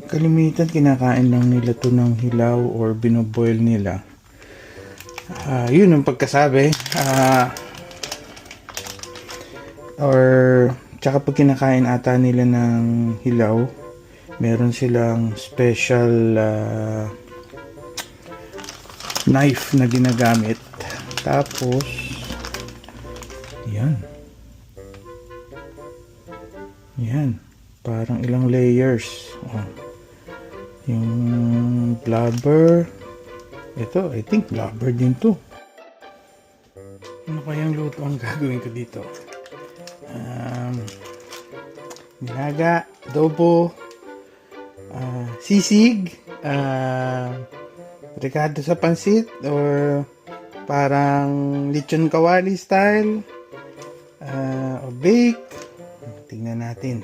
Kalimitan kinakain lang nila to ng hilaw or binoboil nila. Yun ang pagkasabi. Or tsaka pag kinakain ata nila ng hilaw, meron silang special knife na ginagamit. Tapos yan. Parang ilang layers. Yung blubber. Ito, I think blubber din to. Ano kayang luto ang gagawin ko dito? Nilaga, adobo, sisig, ricado sa pansit, or parang lechon kawali style, o bake. Tingnan natin.